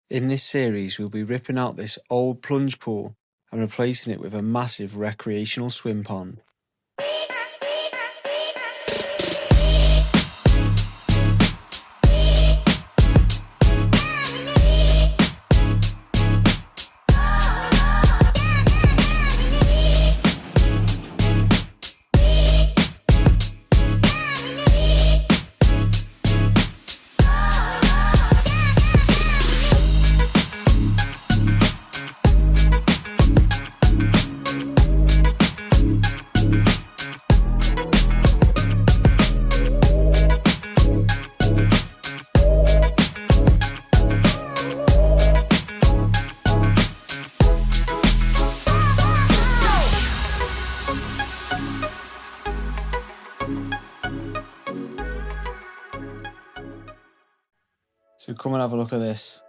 In this series, we'll be ripping out this old plunge pool and replacing it with a massive recreational swim pond. So come and have a look at this.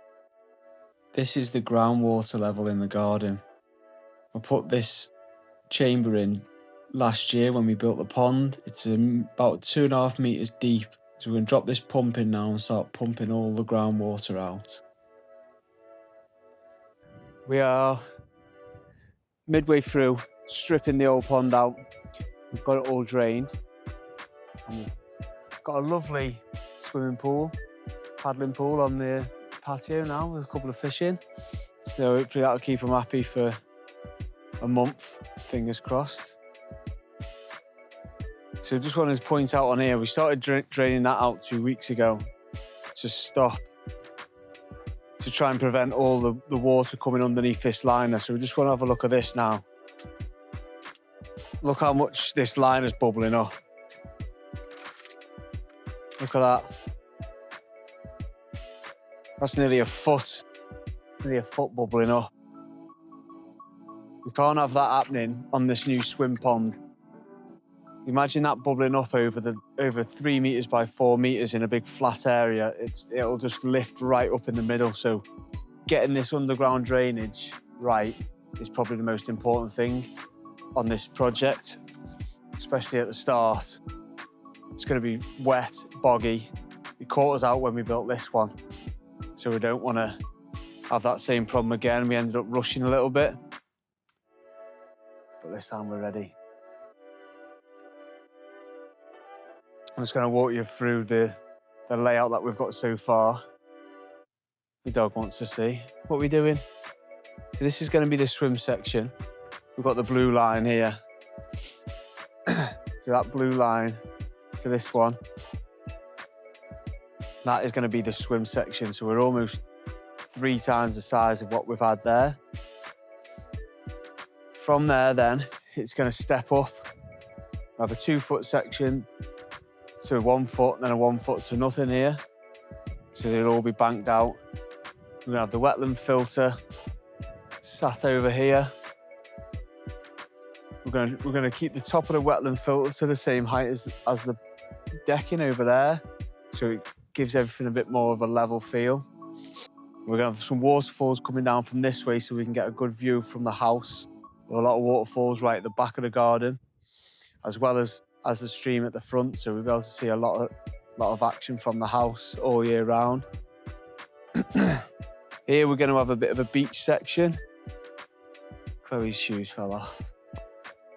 This is the groundwater level in the garden. I put this chamber in last year when we built the pond. It's about 2.5 meters deep. So we're going to drop this pump in now and start pumping all the groundwater out. We are midway through stripping the old pond out. We've got it all drained. And we've got a lovely swimming pool, paddling pool on the patio now with a couple of fish in. So hopefully that'll keep them happy for a month, fingers crossed. So just wanted to point out on here, we started draining that out 2 weeks ago to try and prevent all the water coming underneath this liner. So we just want to have a look at this now. Look how much this liner's bubbling up. Look at that. That's nearly a foot bubbling up. We can't have that happening on this new swim pond. Imagine that bubbling up over 3 meters by 4 meters in a big flat area. It'll just lift right up in the middle. So getting this underground drainage right is probably the most important thing on this project, especially at the start. It's going to be wet, boggy. It caught us out when we built this one. So we don't want to have that same problem again. We ended up rushing a little bit. But this time we're ready. I'm just going to walk you through the layout that we've got so far. The dog wants to see what we're doing. So this is going to be the swim section. We've got the blue line here. So that blue line to this one, that is going to be the swim section. So we're almost 3 times the size of what we've had there. From there then, it's going to step up. We have a 2-foot section to 1 foot, and then a 1 foot to nothing here. So they'll all be banked out. We're gonna have the wetland filter sat over here. We're gonna keep the top of the wetland filter to the same height as the decking over there. So it gives everything a bit more of a level feel. We're gonna have some waterfalls coming down from this way so we can get a good view from the house. There are a lot of waterfalls right at the back of the garden, as well as the stream at the front, so we'll be able to see a lot of action from the house all year round. Here we're going to have a bit of a beach section. Chloe's shoes fell off.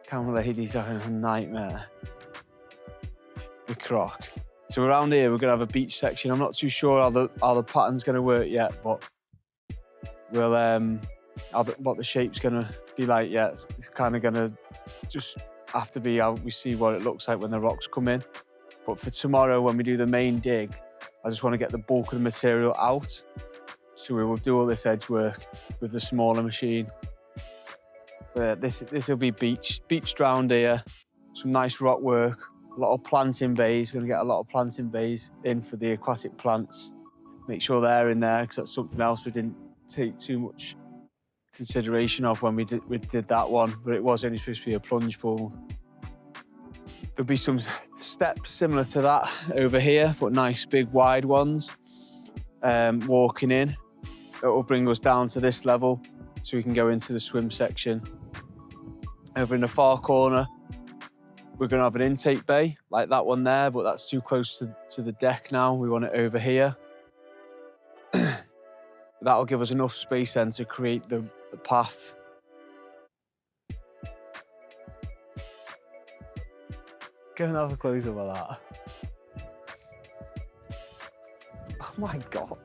Camera lady's having a nightmare. The croc. So around here we're going to have a beach section. I'm not too sure how the pattern's going to work yet, but we'll what the shape's going to be like yet. It's kind of going to just have to be out. We see what it looks like when the rocks come in. But for tomorrow, when we do the main dig, I just want to get the bulk of the material out. So we will do all this edge work with the smaller machine. But this will be beached round here. Some nice rock work. A lot of planting bays. We're going to get a lot of planting bays in for the aquatic plants. Make sure they're in there, because that's something else we didn't take too much consideration of when we did that one, but it was only supposed to be a plunge pool. There'll be some steps similar to that over here, but nice big wide ones. Walking in, it will bring us down to this level so we can go into the swim section. Over in the far corner, we're going to have an intake bay like that one there, but that's too close to the deck now. We want it over here. That'll give us enough space then to create the path. Go and have a close up of that. Oh my God.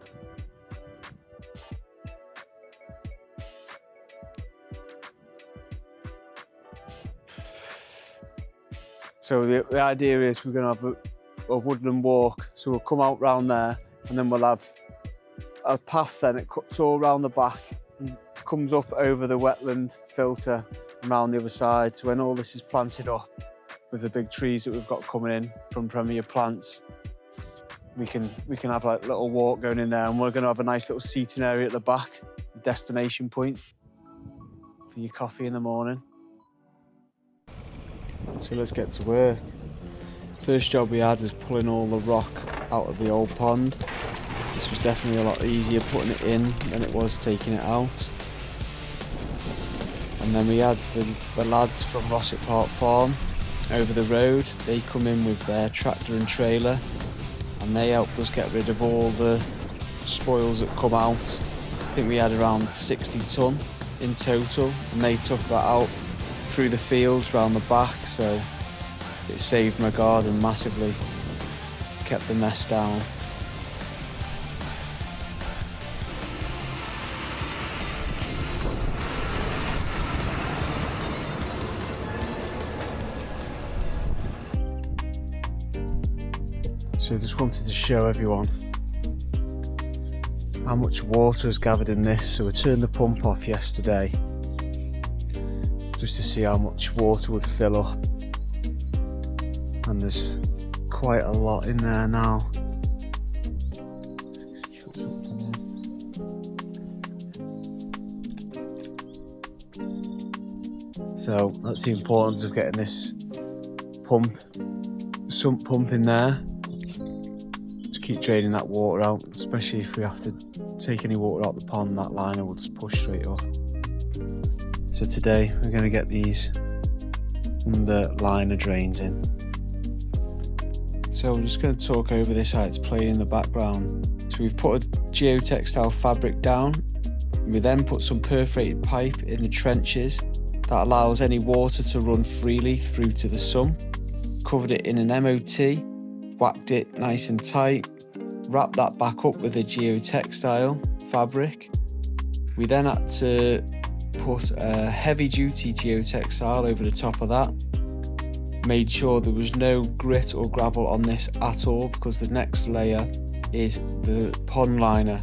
So the idea is we're going to have a woodland walk. So we'll come out round there and then we'll have a path then. It cuts all around the back and comes up over the wetland filter and round the other side. So when all this is planted up with the big trees that we've got coming in from Premier Plants, we can have like a little walk going in there, and we're going to have a nice little seating area at the back, destination point for your coffee in the morning. So let's get to work. First job we had was pulling all the rock out of the old pond. This was definitely a lot easier putting it in than it was taking it out. And then we had the lads from Rossett Park Farm over the road. They come in with their tractor and trailer and they helped us get rid of all the spoils that come out. I think we had around 60 tonne in total, and they took that out through the fields round the back, so it saved my garden massively, kept the mess down. So I just wanted to show everyone how much water is gathered in this. So we turned the pump off yesterday just to see how much water would fill up. And there's quite a lot in there now. So that's the importance of getting this sump pump in there to keep draining that water out, especially if we have to take any water out the pond. That liner will just push straight up. So today we're going to get these under liner drains in. So I'm just going to talk over this how it's playing in the background. So we've put a geotextile fabric down, and we then put some perforated pipe in the trenches that allows any water to run freely through to the sump. Covered it in an MOT, whacked it nice and tight, wrapped that back up with a geotextile fabric. We then had to put a heavy duty geotextile over the top of that. Made sure there was no grit or gravel on this at all, because the next layer is the pond liner.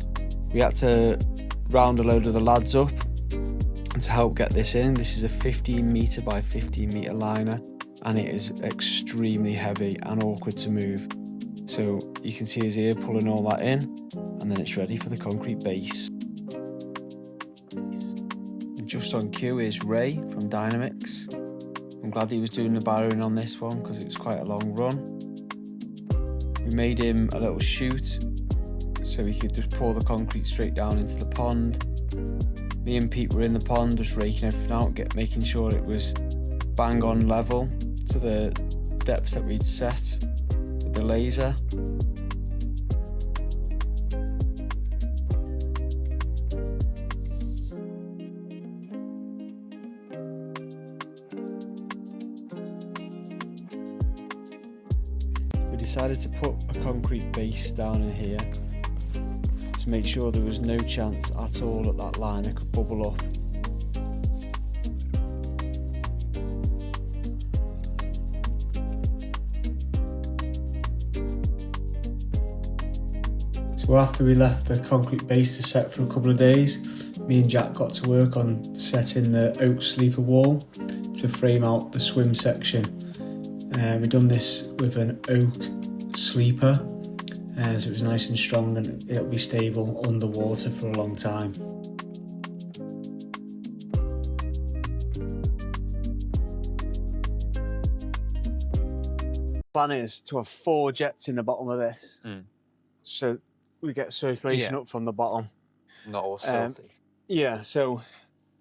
We had to round a load of the lads up to help get this in. This is a 15 metre by 15 metre liner, and it is extremely heavy and awkward to move. So you can see us here pulling all that in, and then it's ready for the concrete base. And just on cue is Ray from Dynamics. I'm glad he was doing the barrowing on this one because it was quite a long run. We made him a little chute so he could just pour the concrete straight down into the pond. Me and Pete were in the pond just raking everything out, making sure it was bang on level to the depths that we'd set with the laser. We decided to put a concrete base down in here to make sure there was no chance at all that that liner could bubble up. So after we left the concrete base to set for a couple of days, me and Jack got to work on setting the oak sleeper wall to frame out the swim section. We've done this with an oak sleeper, so it was nice and strong and it'll be stable underwater for a long time. Plan is to have 4 jets in the bottom of this, so we get circulation up from the bottom. Not all filthy. Yeah, so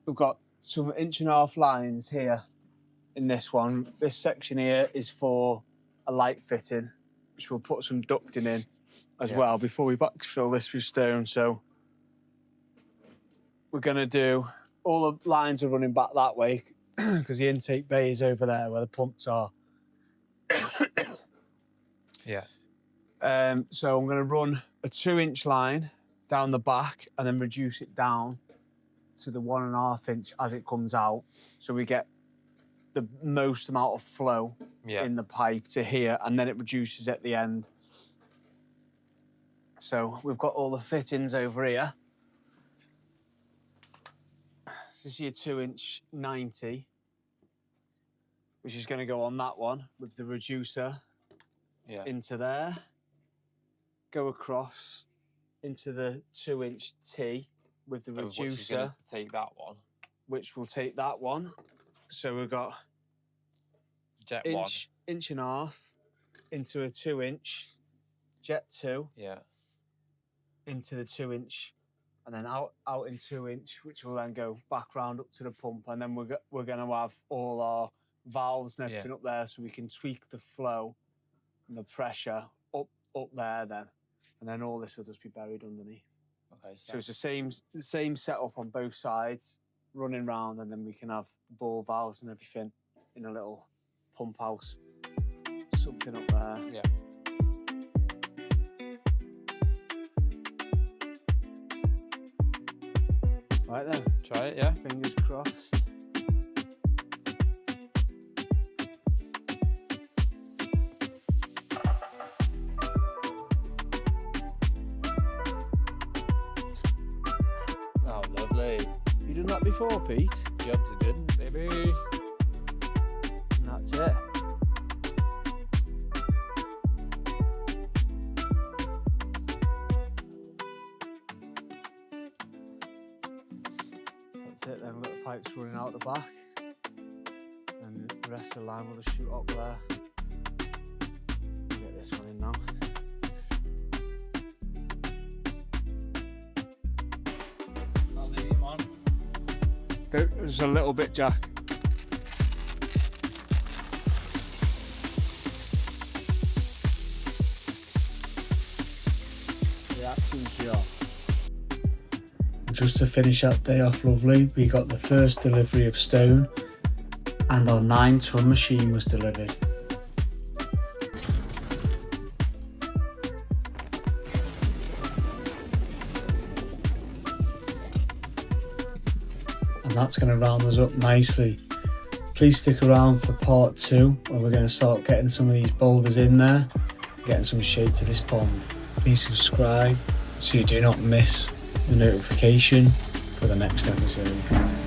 we've got some 1.5-inch lines here in this one. This section here is for a light fitting, which we'll put some ducting in as well before we backfill this with stone. So we're going to do, all the lines are running back that way because the intake bay is over there where the pumps are. Yeah. So I'm going to run a 2-inch line down the back and then reduce it down to the 1.5 inch as it comes out. So we get the most amount of flow in the pipe to here, and then it reduces at the end. So we've got all the fittings over here. This is your 2-inch 90, which is going to go on that one with the reducer into there, go across into the 2-inch T with the reducer. Which is going to take that one. Which will take that one. So we've got jet inch and a half into a 2-inch, jet 2. Yeah. Into the 2-inch, and then out in 2-inch, which will then go back round up to the pump, and then we're going to have all our valves and everything up there, so we can tweak the flow and the pressure up there then, and then all this will just be buried underneath. Okay. So it's the same setup on both sides, running round, and then we can have the ball valves and everything in a little pump house, something up there. Yeah. Right then. Try it, yeah. Fingers crossed. Oh, lovely. You done that before, Pete? Jobs are good, baby. And that's it. That's it then, we've got the pipes running out the back. And the rest of the line will just shoot up there. We'll get this one in now. I'll leave him on. There's a little bit, Jack. Just to finish that day off lovely, we got the first delivery of stone and our 9-ton machine was delivered. And that's going to round us up nicely. Please stick around for part 2 where we're going to start getting some of these boulders in there, getting some shape to this pond. Please subscribe so you do not miss the notification for the next episode.